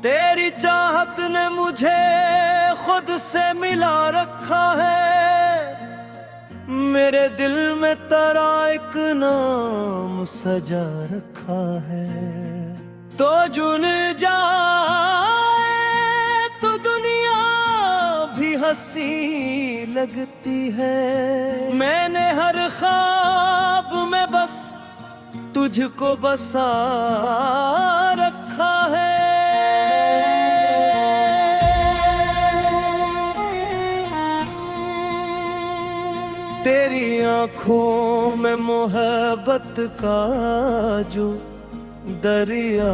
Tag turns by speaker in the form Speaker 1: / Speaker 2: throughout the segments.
Speaker 1: तेरी चाहत ने मुझे खुद से मिला रखा है, मेरे दिल में तेरा एक नाम सजा रखा है। तो जुन जाए तो दुनिया भी हंसी लगती है, मैंने हर ख्वाब में बस तुझको बसा रखा है। तेरी आंखों में मोहब्बत का जो दरिया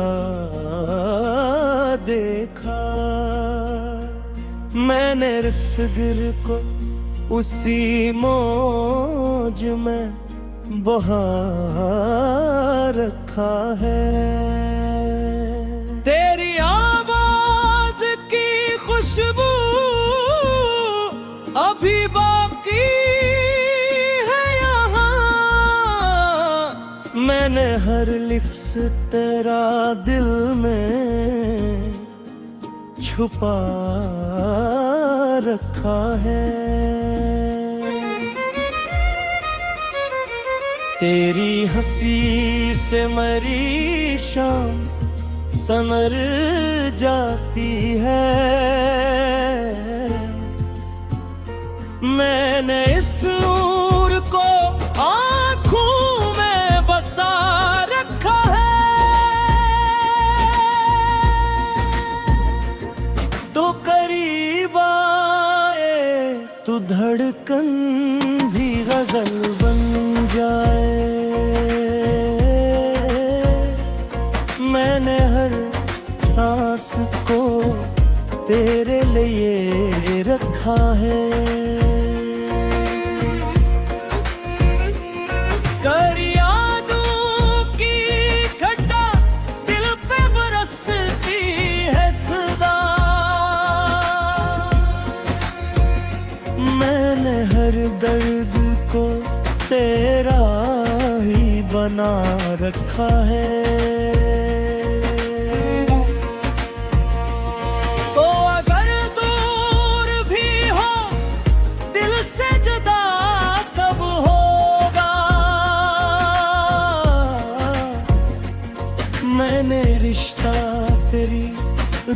Speaker 1: देखा, मैंने रिस्गिर को उसी मौज में बहा रखा है। तेरी आवाज की खुशबू अभी बाकी है यहाँ, मैंने हर लिफ्स तेरा दिल में छुपा रखा है। तेरी हंसी से मरी शाम संवर जाती है, मैंने इस नूर को आँखों में बसा रखा है। तो करीब आए तो धड़कन भी गजल बन जाए, मैंने हर सांस को तेरे लिए रखा है। कर यादों की घटा दिल पे बरसती है सदा, मैंने हर दर्द को तेरा ही बना रखा है। तो अगर दूर भी हो दिल से जुदा कब होगा, मैंने रिश्ता तेरी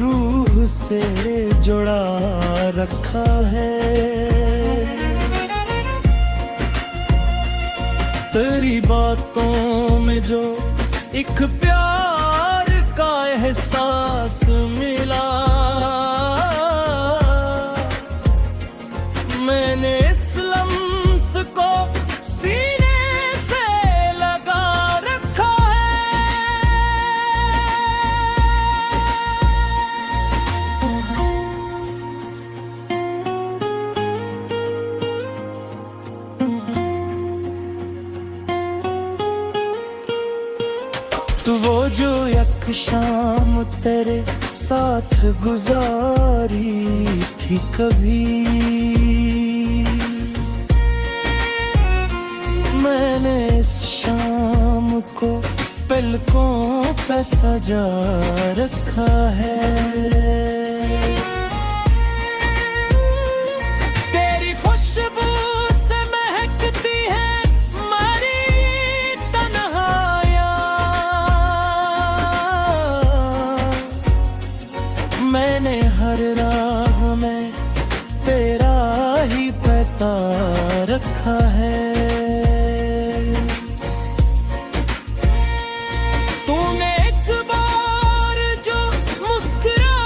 Speaker 1: रूह से जुड़ा रखा है। तेरी बातों में जो एक प्यार का एहसास मिला, मैंने इस लम्स को सीने से लगा रखा तो वो जो एक शाम तेरे साथ गुजारी थी कभी, मैंने इस शाम को पलकों पे सजा रखा है। तेरी खुशबू से महकती है मैंने हर राह में तेरा ही पता रखा है। तूने एक बार जो मुस्कुरा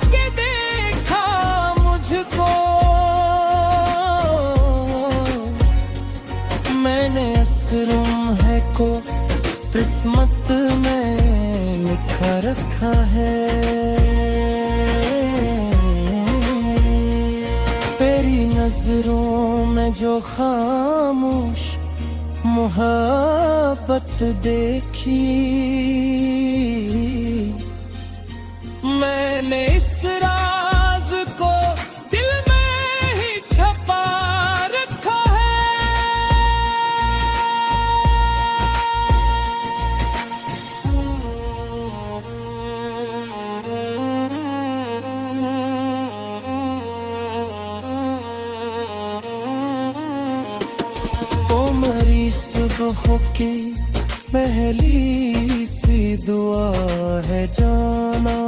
Speaker 1: के देखा मुझको, मैंने असरों है को किस्मत में लिखा रखा है। नजरों में जो खामोश मोहब्बत देखी, मैंने इस राज को दिल में ही छुपा रखा है। कहो कि पहली सी दुआ है जाना,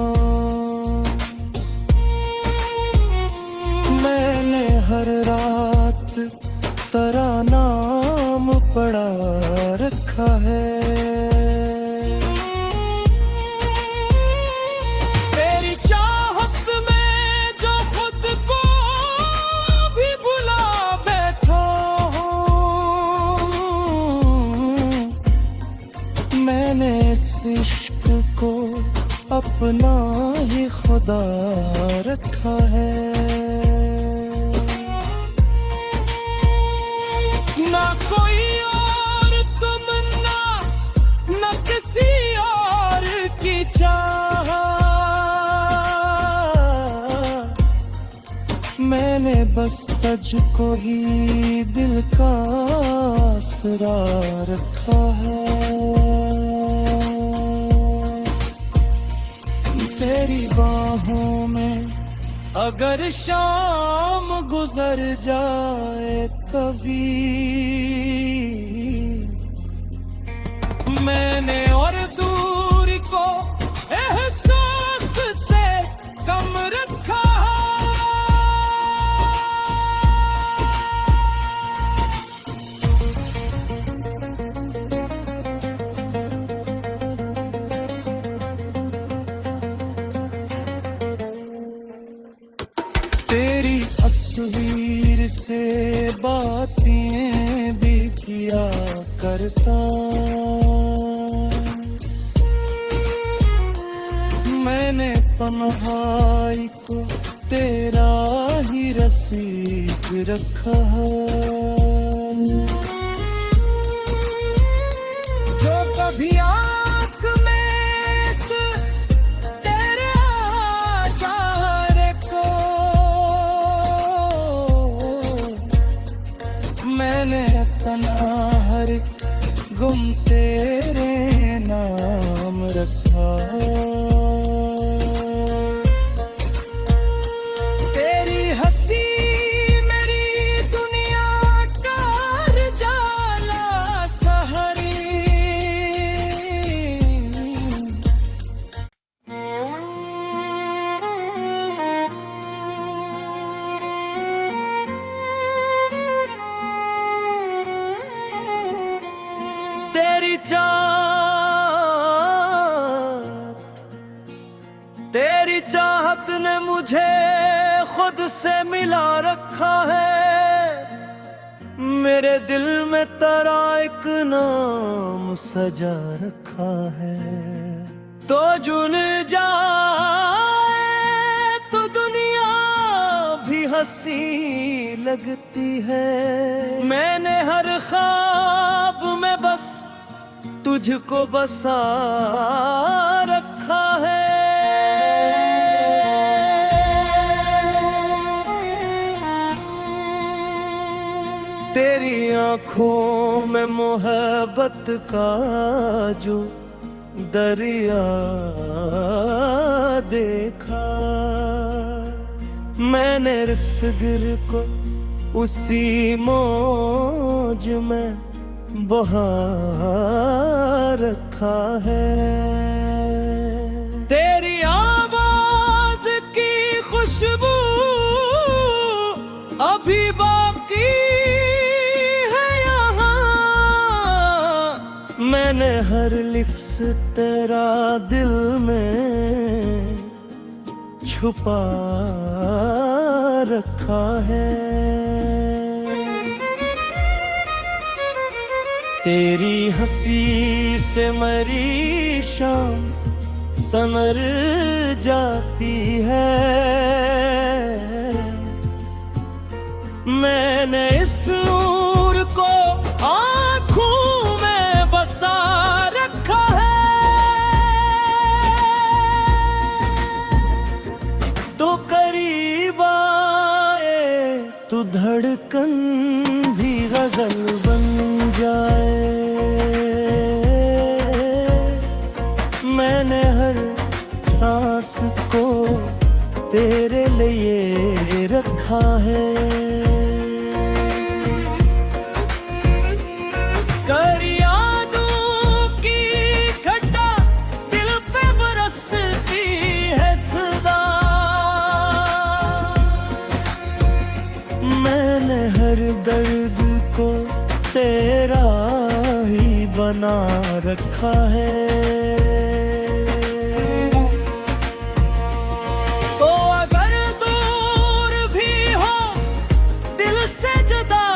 Speaker 1: मैंने हर रात तेरा नाम पढ़ा रखा है। तेरी चाहत में जो खुद को भी भुला बैठा हूँ, मैंने इस इश्क को अपना ही खुदा रखा है। ना कोई और तमन्ना, ना किसी और की चाह, मैंने बस तुझको ही दिल का आसरा रखा है। तेरी बाहों में अगर शाम गुजर जाए कभी, मैंने और दूरी को एहसास से कम रखा तेरी तस्वीर से बातें भी किया करता, मैंने तन्हाई को तेरा ही रफीक रखा है। जो कभी आँख में से तेरे चेहरे को मैंने तन्हा हर गुम तेरे नाम रखा। तेरी हंसी मेरी दुनिया का जाला कहरी, तेरी चाहत ने मुझे खुद से मिला रखा है। मेरे दिल में तेरा एक नाम सजा रखा है। तो जुन जाए तो दुनिया भी हंसी लगती है। मैंने हर ख्वाब में बस तुझको बसा रखा है। तेरी आँखों में मोहब्बत का जो दरिया देखा, मैंने रिस्गिर को उसी मौज में बहा रखा है। तेरी आवाज की खुशबू अभी बाकी है यहाँ, मैंने हर लिफ्स तेरा दिल में छुपा रखा है। तेरी हंसी से मरी शाम संवर जाती है। मैंने इस नूर को आँखों में बसा रखा है। तो करीब आए तो धड़कन भी गजल बन जाए। मैंने हर सांस को तेरे लिए रखा है। करीब
Speaker 2: दर्द को तेरा ही बना रखा है।
Speaker 1: तो अगर दूर भी हो दिल से जुदा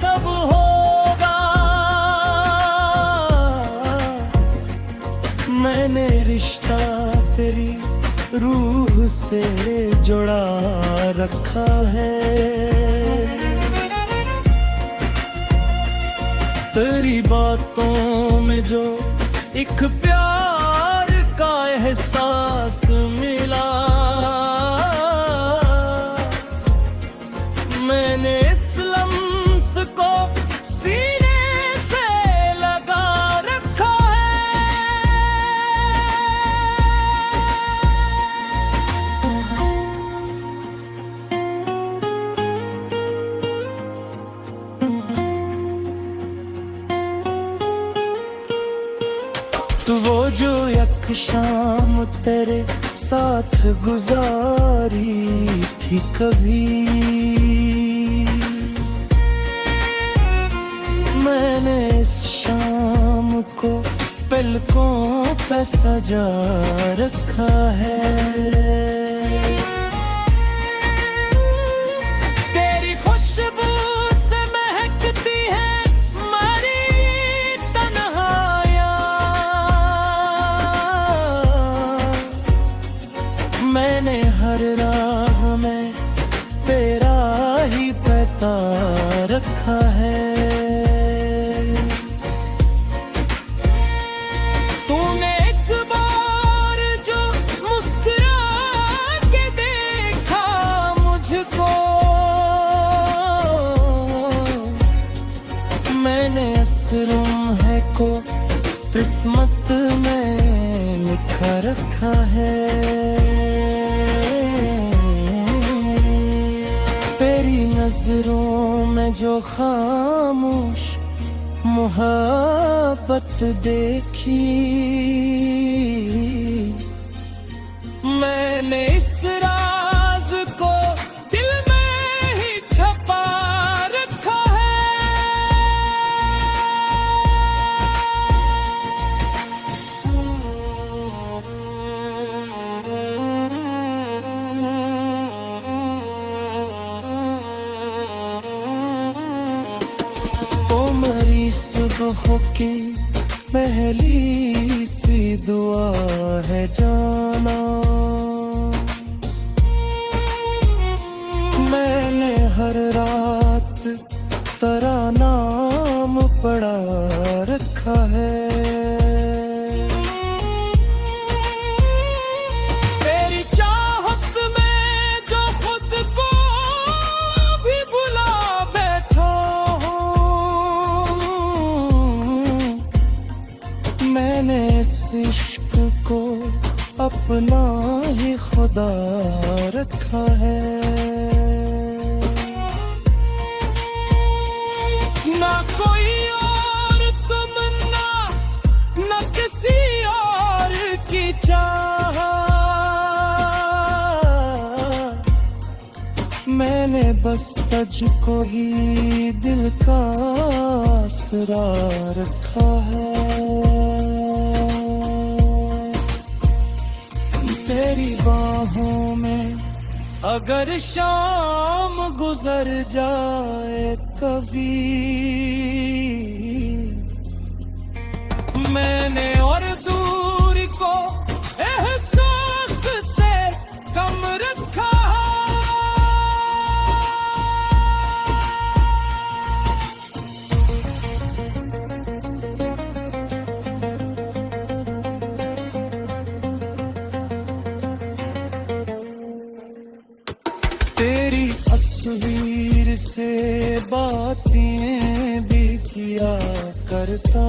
Speaker 1: कब होगा,
Speaker 2: मैंने रिश्ता तेरी रूह से जुड़ा रखा है। तेरी बातों में जो एक प्यार का एहसास मिला, मैंने इस लम्स को सीने से लगा रखा तो वो जो एक शाम तेरे साथ गुजारी थी कभी, मैंने इस शाम को पलकों पे सजा रखा है।
Speaker 1: तेरी खुशबू से महकती है
Speaker 2: मैंने हर राह में तेरा ही पता रखा है।
Speaker 1: तूने एक बार जो मुस्कुरा के देखा मुझको,
Speaker 2: मैंने इस लम्हे को किस्मत में लिखा रखा है। तेरी नजरों में जो खामोश मोहब्बत देखी,
Speaker 1: मैंने इस राज को दिल में ही छुपा रखा
Speaker 2: मेरी सुबह की पहली सी दुआ है जाना, मैंने हर रात तेरा नाम पढ़ा रखा है।
Speaker 1: तेरी चाहत में जो खुद को भी भुला बैठा हूँ,
Speaker 2: मैंने इस इश्क को अपना ही खुदा रखा है।
Speaker 1: ना कोई और तमन्ना ना किसी और की चाह,
Speaker 2: मैंने बस तुझको ही दिल का आसरा रखा है। तेरी बाहों में अगर शाम गुजर जाए कभी,
Speaker 1: मैंने और दूरी को एहसास से कम रखा।
Speaker 2: तेरी तस्वीर से बातें भी किया करता,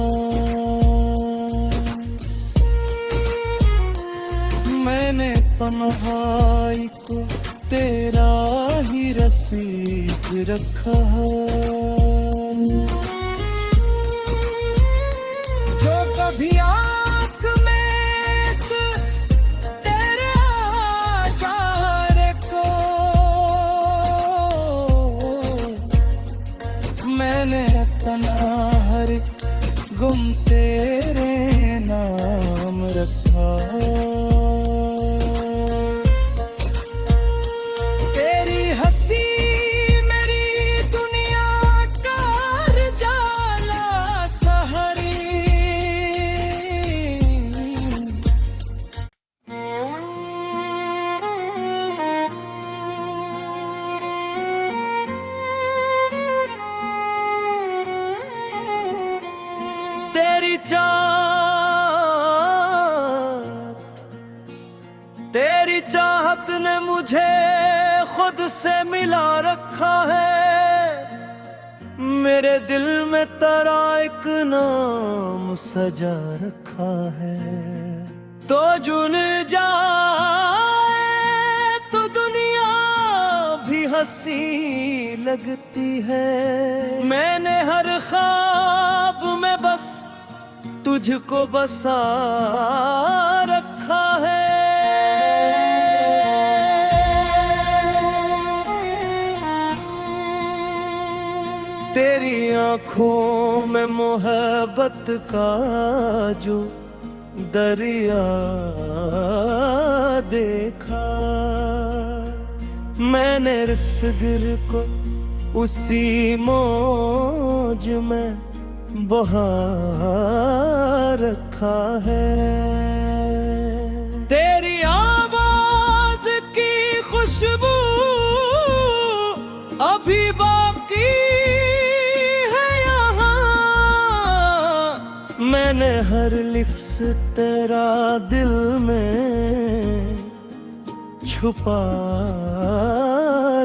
Speaker 2: मैंने तन्हाई को तेरा ही रफीक रखा है।
Speaker 1: जो कभी आँख में इस तेरे आचार को
Speaker 2: तेरी चाहत ने मुझे खुद से मिला रखा है, मेरे दिल में तेरा एक नाम सजा रखा है। तो जुन जाए तो दुनिया भी हंसी लगती है, मैंने हर ख्वाब में बस तुझको बसा रखा है। तेरी आंखों में मोहब्बत का जो दरिया देखा, मैंने रिश्ते को उसी मौज में बहा रखा है। तेरी आवाज की खुशबू अभी बाकी है यहाँ, मैंने हर लिफ्स तेरा दिल में छुपा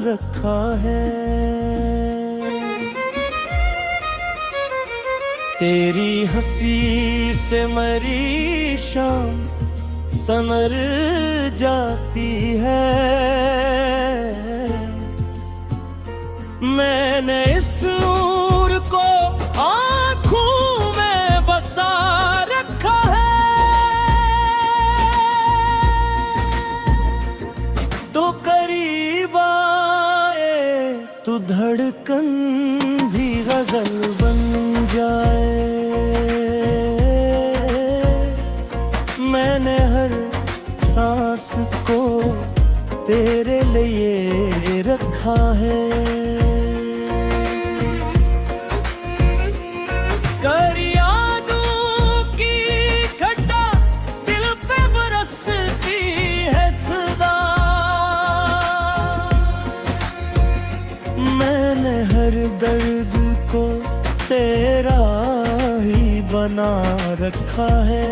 Speaker 2: रखा है। तेरी हंसी से मेरी शाम संवर जाती है, मैंने इस नूर को आँखों में बसा रखा है। तो करीब आए तो धड़कन भी गजल बन जाए, मैंने हर सांस को तेरे लिए रखा है। कर यादों की घटा दिल पे बरसती है सदा, मैंने हर दर्द को तेरा ही बना रखा है।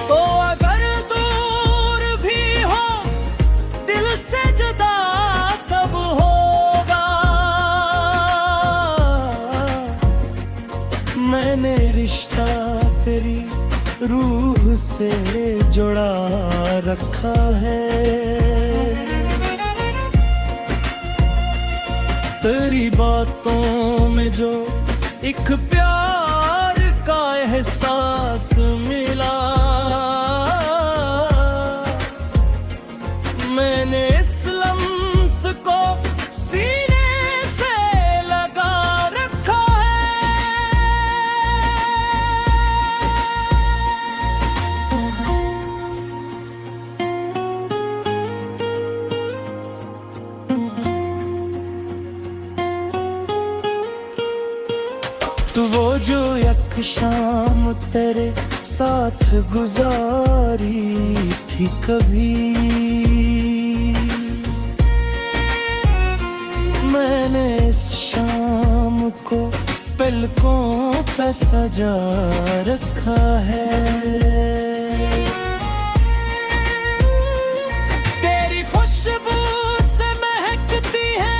Speaker 2: तो अगर दूर भी हो दिल से जुदा कब होगा, मैंने रिश्ता तेरी रूह से जुड़ा रखा है। तेरी बातों में जो एक प्यार का एहसास मिला, मैंने इस लम्स को सीने से लगा रखा तो वो जो एक शाम तेरे साथ गुजारी थी कभी, मैंने इस शाम को पलकों पे सजा रखा है। तेरी खुशबू से महकती है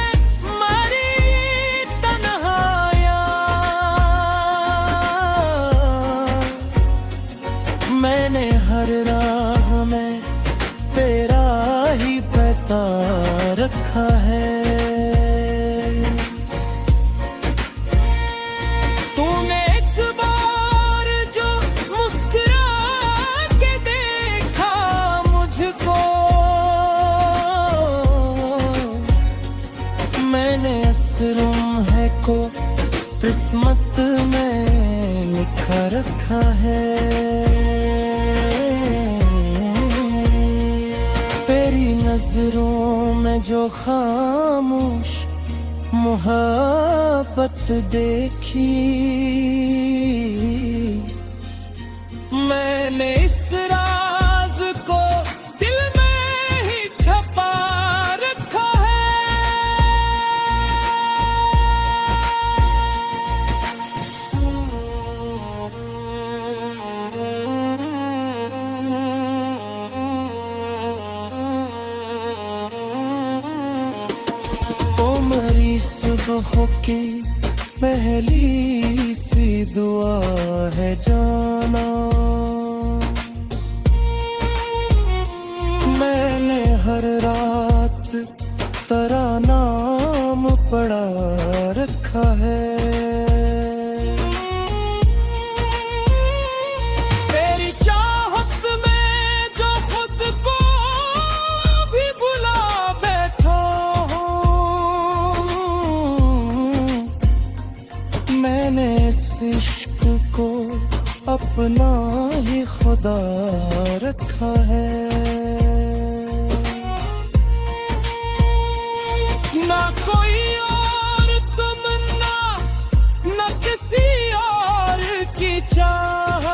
Speaker 2: मैंने हर राह में तेरा ही पता रखा है। तूने एक बार जो मुस्कुरा के देखा मुझको, मैंने असरों है को किस्मत में लिखा रखा है। नजरों में जो खामोश मोहब्बत देखी, मैंने इस राज को दिल में ही छपा रखा है। कहो कि पहली सी दुआ है जाना। मैंने हर रात तेरा नाम पढ़ा रखा है।
Speaker 1: तेरी चाहत में जो खुद को भी भुला बैठा हूँ,
Speaker 2: मैंने इस इश्क को अपना ही खुदा रखा है।
Speaker 1: ना कोई और तमन्ना, ना किसी और की चाह,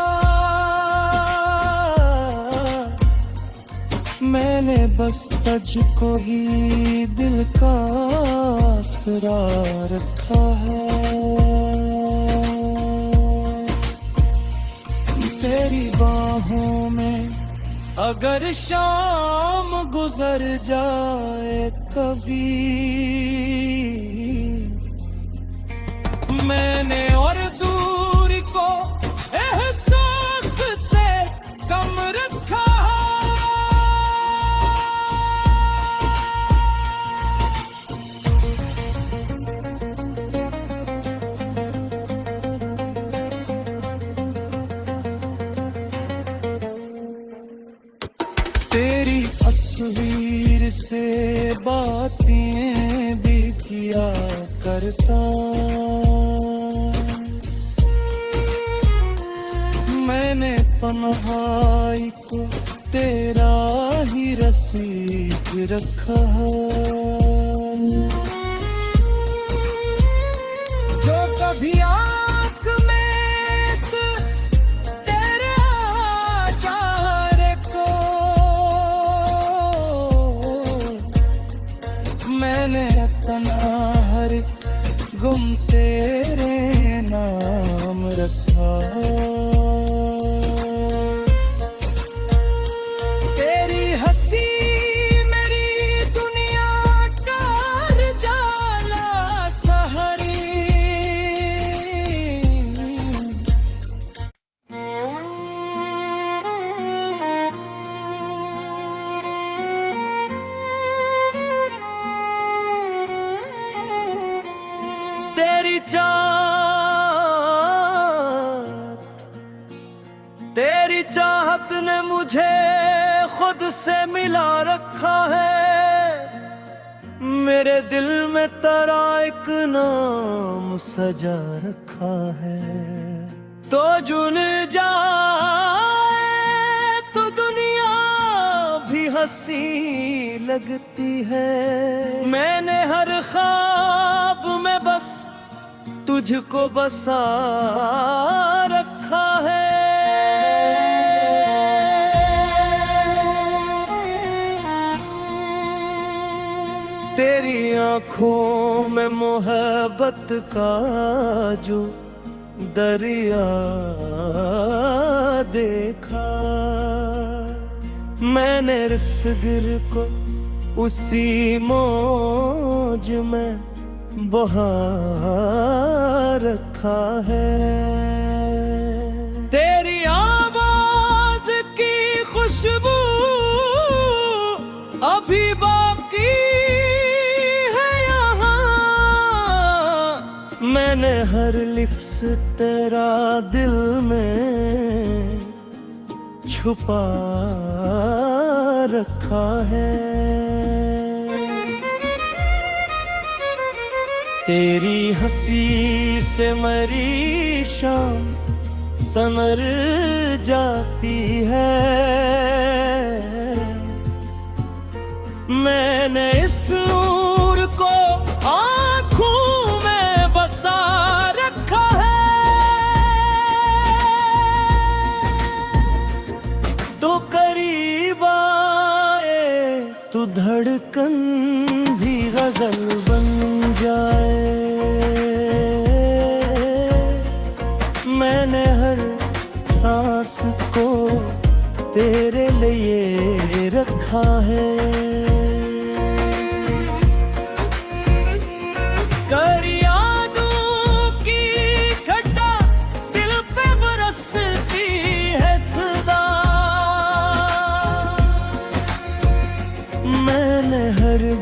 Speaker 2: मैंने बस तुझको ही दिल का आसरा रखा है। तेरी बाहों में अगर शाम गुजर जाए कभी,
Speaker 1: मैंने और दूरी को एहसास से कम रखा।
Speaker 2: तेरी तस्वीर से बातें भी किया करता। मैंने तन्हाई को तेरा ही रफीक रखा है।
Speaker 1: जो कभी आँख में इस तेरे चारे को
Speaker 2: मैंने तना हर गुम तेरे नाम रखा।
Speaker 1: तेरी हंसी मेरी दुनिया का जाला था हरी।
Speaker 2: तेरी चाहत ने मुझे खुद से मिला रखा है। मेरे दिल में तेरा एक नाम सजा रखा है। तो जुन जाए तो दुनिया भी हंसी लगती है। मैंने हर ख्वाब में बस तुझको बसा रखा है। तेरी आँखों में मोहब्बत का जो दरिया देखा, मैंने रसगिर को उसी मौज में बहा रखा है।
Speaker 1: तेरी आवाज की खुशबू अभी बाकी है यहाँ।
Speaker 2: मैंने हर लिफ्स तेरा दिल में छुपा रखा है। तेरी हंसी से मेरी शाम संवर जाती है। मैंने इस नूर को आँखों में बसा रखा है। तो करीब आए तो धड़कन भी गजल बन जाए। मैंने हर सांस को तेरे लिए रखा है।
Speaker 1: करीब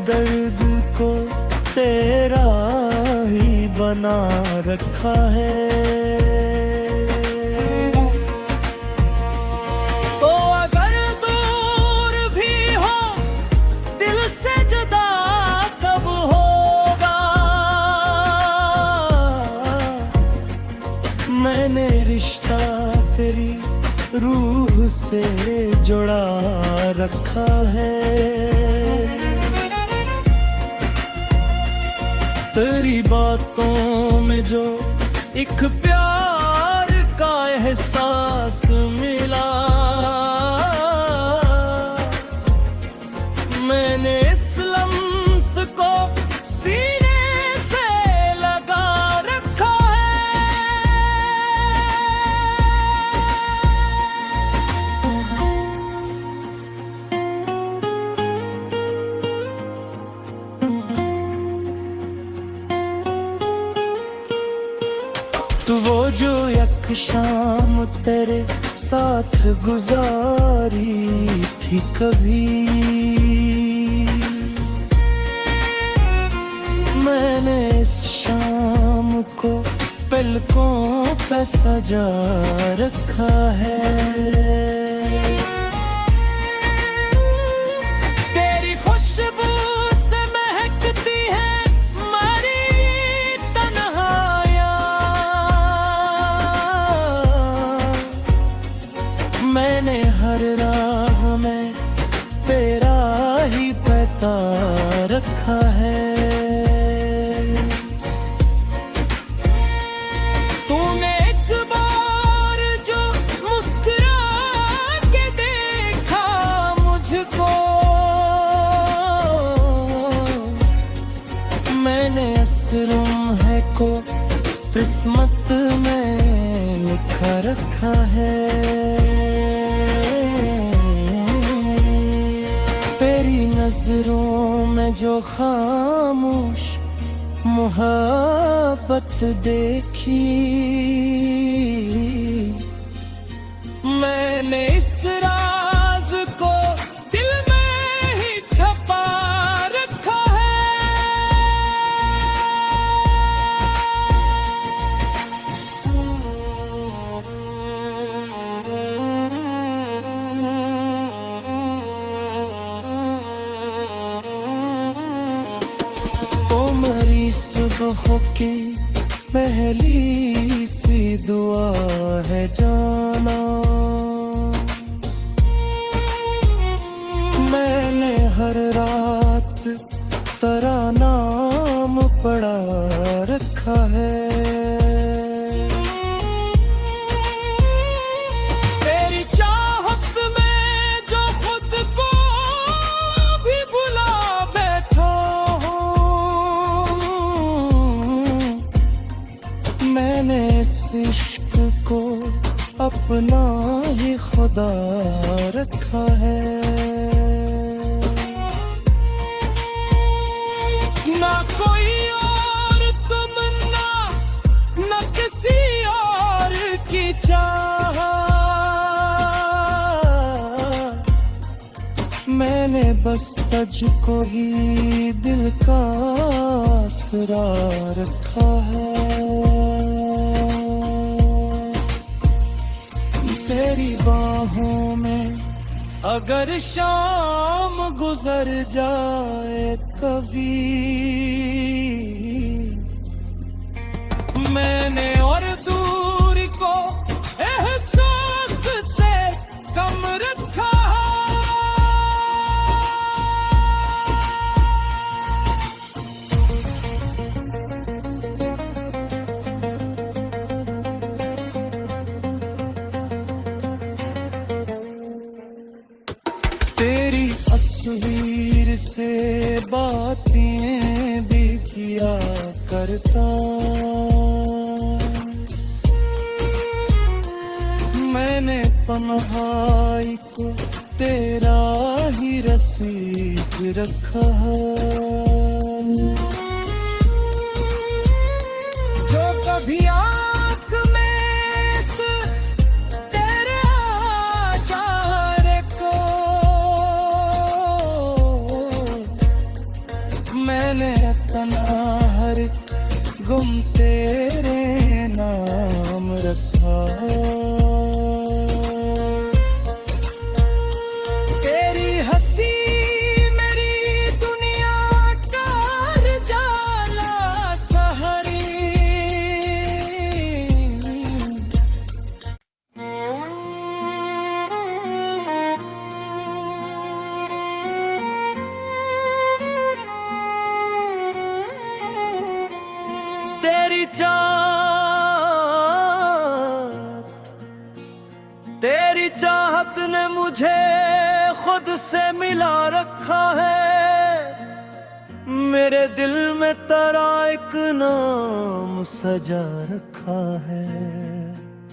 Speaker 2: दर्द को तेरा ही बना रखा है। तो अगर दूर भी हो दिल से जुदा कब होगा, मैंने रिश्ता तेरी रूह से जुड़ा रखा है। तेरी बातों में जो एक प्यार का एहसास मिला, मैंने इस लम्स को सीने से लगा रखा तो वो जो एक शाम तेरे साथ गुजारी थी कभी, मैंने इस शाम को पलकों पे सजा रखा है। तेरी खुशबू से महकती है मैंने हर राह में तेरा ही पता रखा है। तूने एक बार जो मुस्कुरा के देखा मुझको, मैंने असरों है को किस्मत में लिखा रखा है। नजरों में जो खामोश मोहब्बत देखी, मैंने इस राज को दिल में ही छपा रखा मेरी सुबह की पहली सी दुआ है जाना, मैंने हर रात तेरा नाम पढ़ा रखा है। तेरी चाहत में जो खुद को भी भुला बैठा, मैंने इस इश्क को अपना ही खुदा रखा है। ना कोई और तमन्ना ना किसी और की चाह, मैंने बस तुझको ही दिल का आसरा रखा है। तेरी बाहों में अगर शाम गुजर जाए कभी, मैंने और दूरी को एहसास से कम रखा। तेरी तस्वीर से बातें भी किया करता, मैंने तन्हाई को तेरा ही रफीक रखा है। जो कभी आँख में से तेरे चारे को गुम तेरे नाम रखा। तेरी हंसी मेरी दुनिया का जाला कहरी। तेरी चाहत ने मुझे खुद से मिला रखा है। मेरे दिल में तेरा एक नाम सजा रखा है।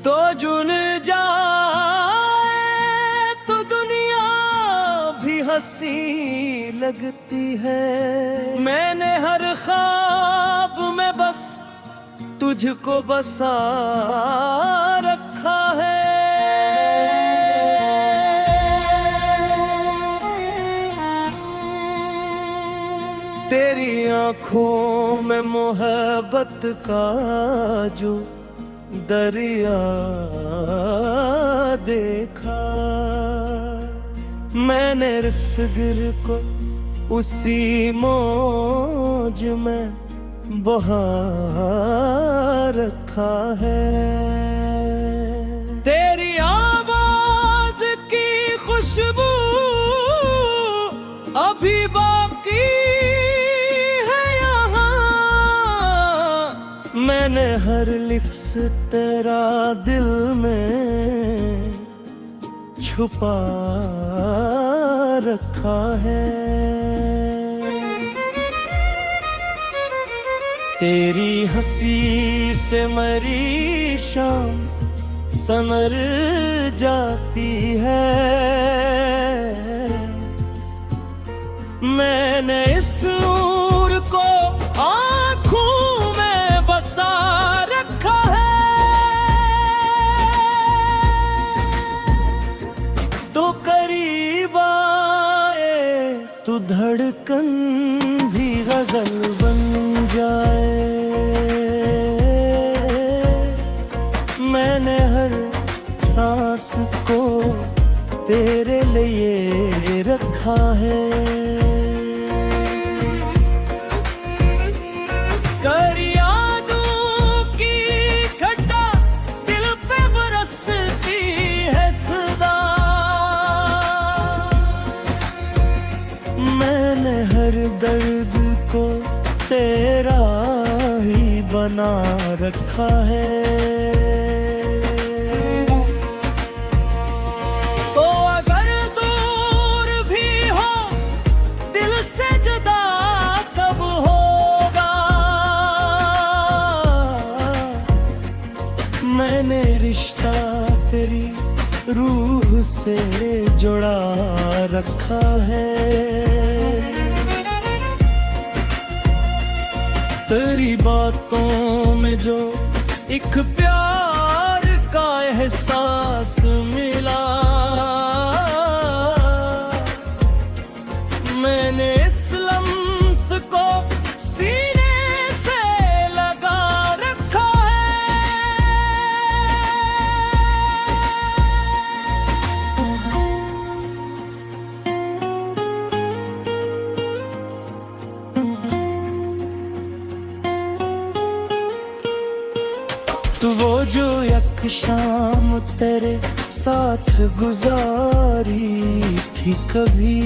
Speaker 2: तो जुन जाए तो दुनिया भी हंसी लगती है। मैंने हर ख्वाब में बस तुझको बसा रखा है। तेरी आंखों में मोहब्बत का जो दरिया देखा। मैंने रसगिर को उसी मौज में बहा रखा है। तेरी आवाज की खुशबू अभी बाकी है यहाँ। मैंने हर लिफ्स तेरा दिल में छुपा रखा है। तेरी हंसी से मरी शाम संवर जाती है। मैंने इस नूर को आँखों में बसा रखा है। तो करीब आए तो धड़कन भी गजल बन जाए। मैंने हर सांस को तेरे लिए रखा है। कर यादों की घटा दिल पे बरसती है सदा। मैंने हर दर्द को तेरा ही बना रखा है। तो अगर दूर भी हो दिल से जुदा कब होगा। मैंने रिश्ता तेरी रूह से जुड़ा रखा है। तेरी बातों में जो एक प्यार का एहसास मिला। मैंने इस लम्स को सीने से लगा रखा तो वो जो एक शाम तेरे साथ गुजारी थी कभी।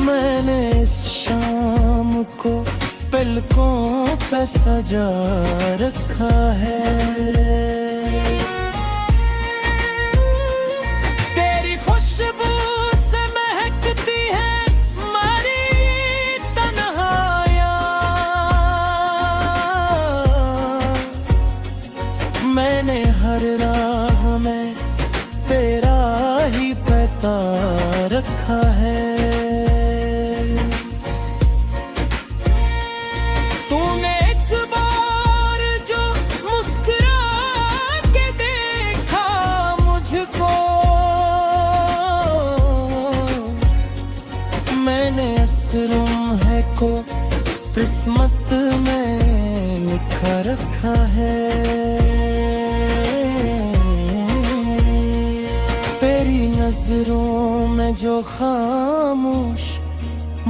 Speaker 2: मैंने इस शाम को पलकों पे सजा रखा है। तेरी खुशबू से महकती है मैंने हर राह में तेरा ही पता रखा है। तूने एक बार जो मुस्कुरा के देखा मुझको। मैंने इस लम्हे को किस्मत में लिखा रखा है। तेरी नजरों में जो खामोश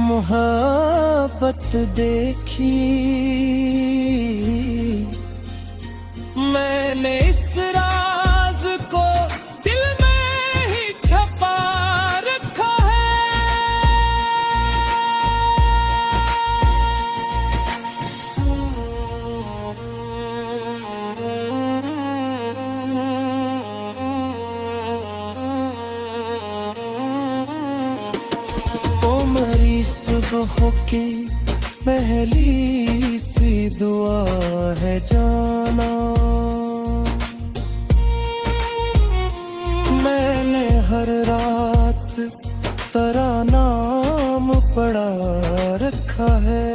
Speaker 2: मोहब्बत देखी, मैंने इस राज को दिल में ही छुपा रखा है। ओ मेरी सुबह की पहली सी दुआ है जाना, मैंने हर रात तेरा नाम पढ़ा रखा है।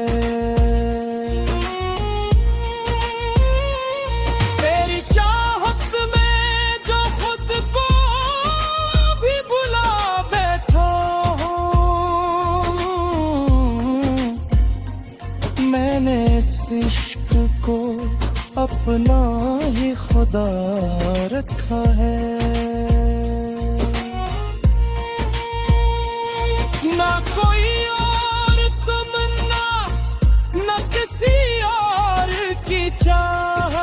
Speaker 2: तेरी चाहत में जो खुद को भी भुला बैठा हूँ, मैंने इस इश्क को अपना ही खुदा रखा है। ना कोई और तमन्ना, ना किसी और की चाह,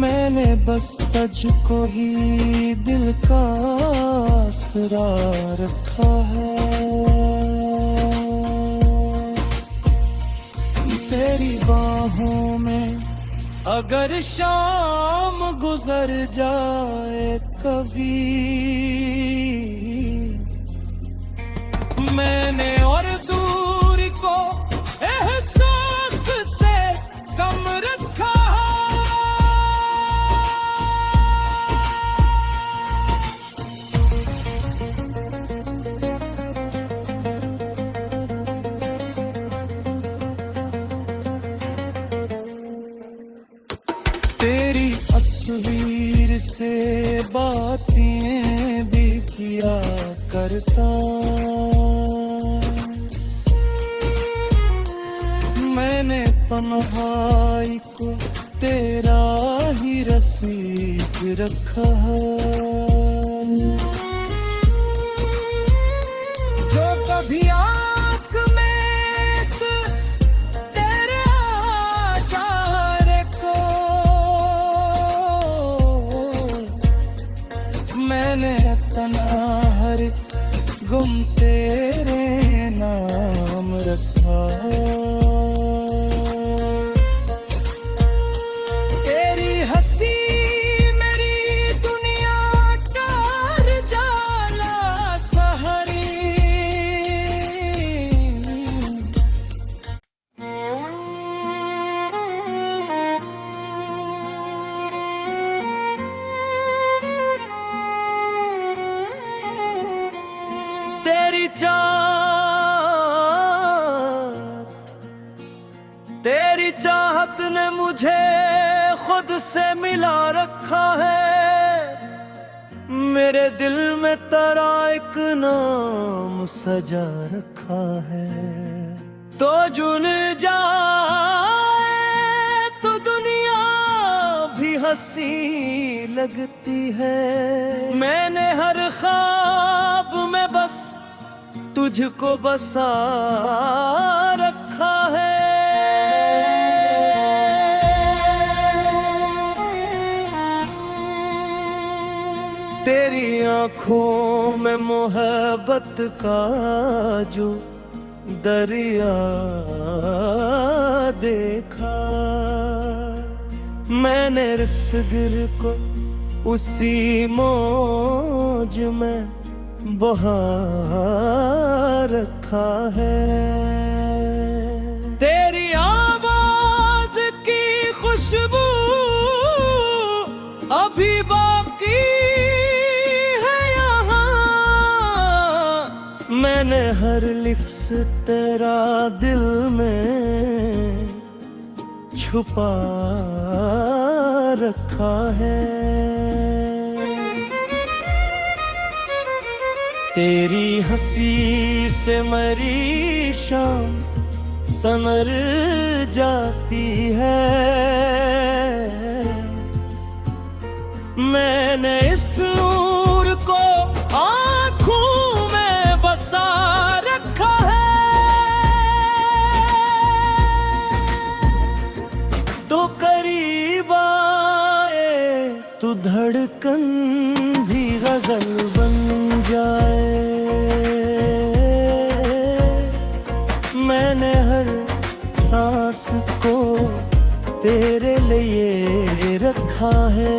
Speaker 2: मैंने बस तुझको ही दिल का आसरा रखा है। तेरी बाहों में अगर शाम गुजर जाए कभी, मैंने और दूरी को एहसास से कम रखा तेरी तस्वीर से बातें भी किया करता, मैंने तन्हाई को तेरा ही रफीक रखा है। जो कभी आँख में से तेरे आचार को मैंने तन्हा हर गुम तेरे नाम रखा है। तेरी हंसी मेरी दुनिया का जाला सहरी, तेरी चाहत ने मुझे खुद से मिला रखा है। मेरे दिल में तेरा एक नाम सजा रखा है। तो जुन जाए तो दुनिया भी हंसी लगती है। मैंने हर ख्वाब में बस तुझको बसा रखा है। तेरी आँखों में मोहब्बत का जो दरिया देखा, मैंने रसगिर को उसी मौज में बहा रखा है। तेरी आवाज की खुशबू अभी बाकी है यहाँ, मैंने हर लिफ्स तेरा दिल में छुपा रखा है। तेरी हंसी से मेरी शाम संवर जाती है। मैंने इस नूर को आँखों में बसा रखा है। तो करीब आए तो धड़कन भी गजल बन जाए। मैंने हर सांस को तेरे लिए रखा है।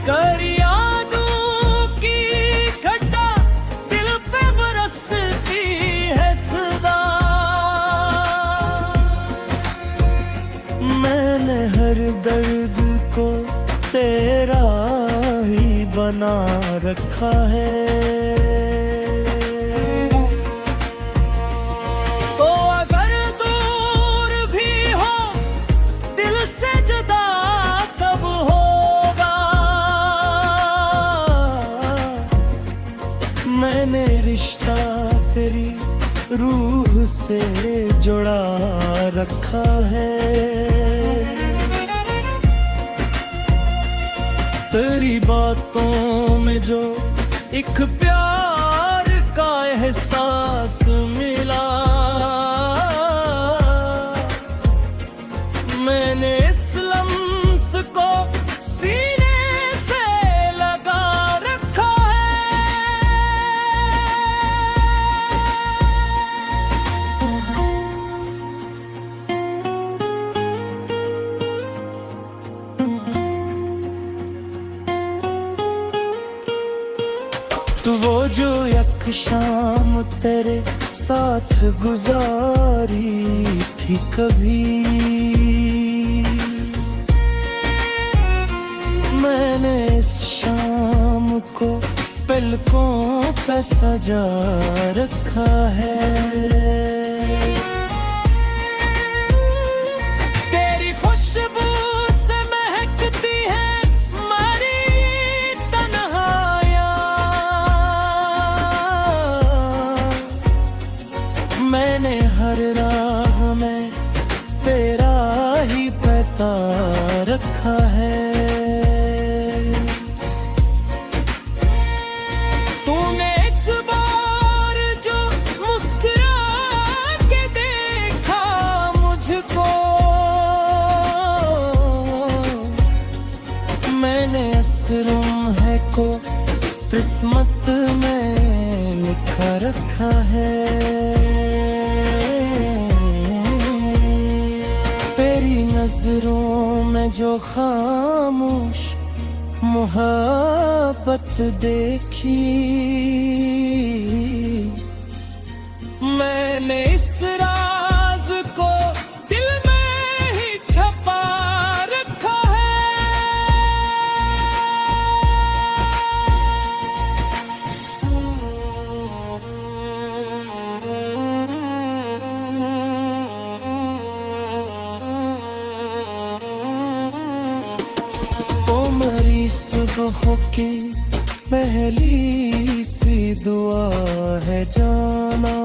Speaker 2: कर यादों की घटा दिल पे बरसती है सदा। मैंने हर दर्द को तेरा ही बना रखा है। तो अगर दूर भी हो दिल से जुदा कब होगा। मैंने रिश्ता तेरी रूह से जुड़ा रखा है। तेरी बातों में जो एक प्यार का एहसास मिला। मैंने इस लम्स को सीने से लगा रखा तो वो जो एक शाम तेरे साथ गुजारी थी कभी। मैंने इस शाम को पलकों पे सजा रखा है। तेरी खुशबू से महकती है मैंने हर राह में तेरा ही पता रखा है। तूने एक बार जो मुस्कुरा के देखा मुझको। मैंने असरों है को किस्मत में लिखा रखा है। नजरों में जो खामोश मोहब्बत देखी। मैंने इस राज को दिल में ही छपा रखा मेरी सुबह की पहली सी दुआ है जाना।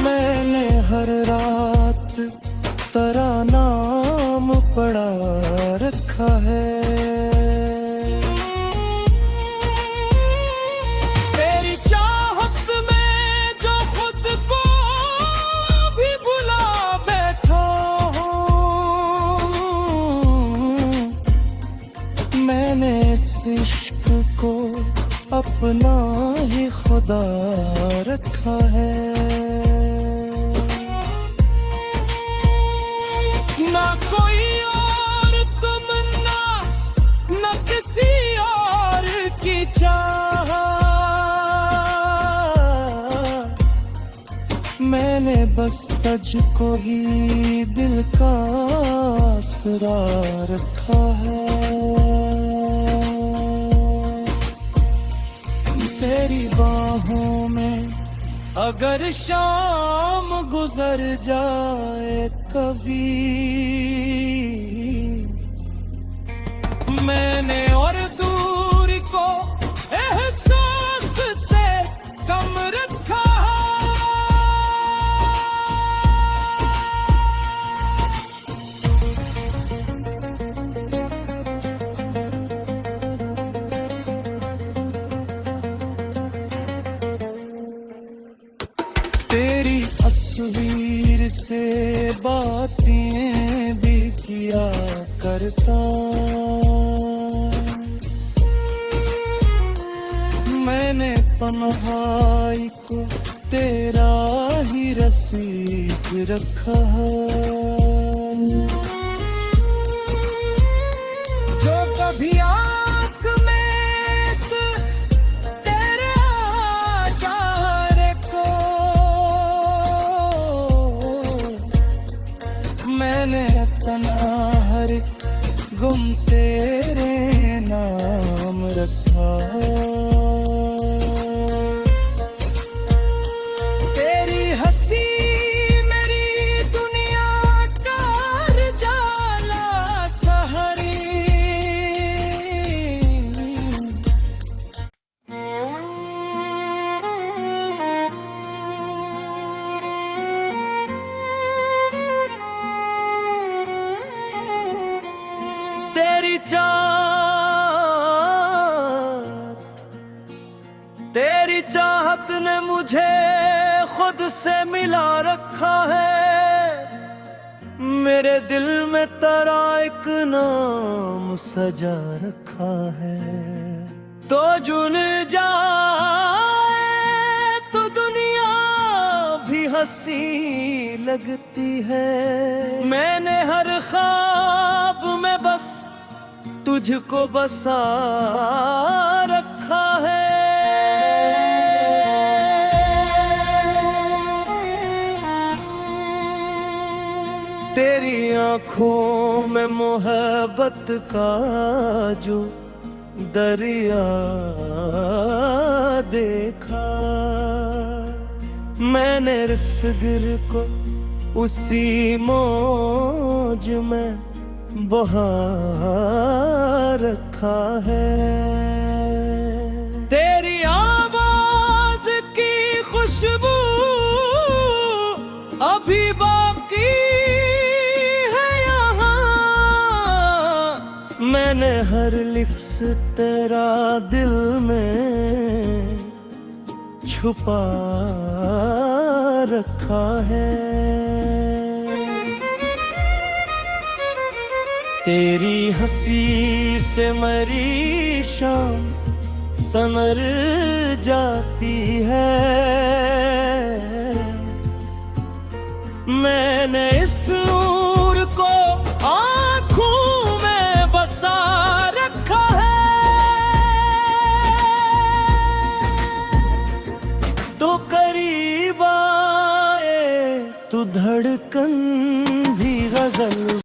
Speaker 2: मैंने हर रात तेरा नाम पढ़ा रखा है। तेरी चाहत में जो खुद को भी भुला बैठा मैंने इस इश्क को अपना ही खुदा रखा है। ना कोई और तमन्ना ना किसी और की चाह। मैंने बस तुझको ही दिल का आसरा रखा है। तेरी बाहों में अगर शाम गुजर जाए कभी
Speaker 1: मैंने और दूरी को एहसास से कम रखा तेरी तस्वीर से बातें भी किया करता मैंने तन्हाई को तेरा ही रफीक रखा जो कभी आँख में से तेरे आचार को मैंने तना हर गुम तेरे नाम रखा तेरी हंसी मेरी दुनिया का जाला कहरी तेरी चाहत ने मुझे खुद से मिला रखा है मेरे दिल में तेरा एक नाम सजा रखा है तो जुल जाए तो दुनिया भी हंसी लगती है मैंने हर ख्वाब में बस तुझको बसा रखा है तेरी आँखों में मोहब्बत का जो दरिया देखा मैंने रिस्गिर को उसी मौज में बहा रखा है तेरी आवाज की खुशबू अभी बाकी है यहाँ मैंने हर लिफ्स तेरा दिल में छुपा रखा है तेरी हंसी से मरी शाम संवर जाती है मैंने इस नूर को आँखों में बसा रखा है तो करीब आए तो धड़कन भी गजल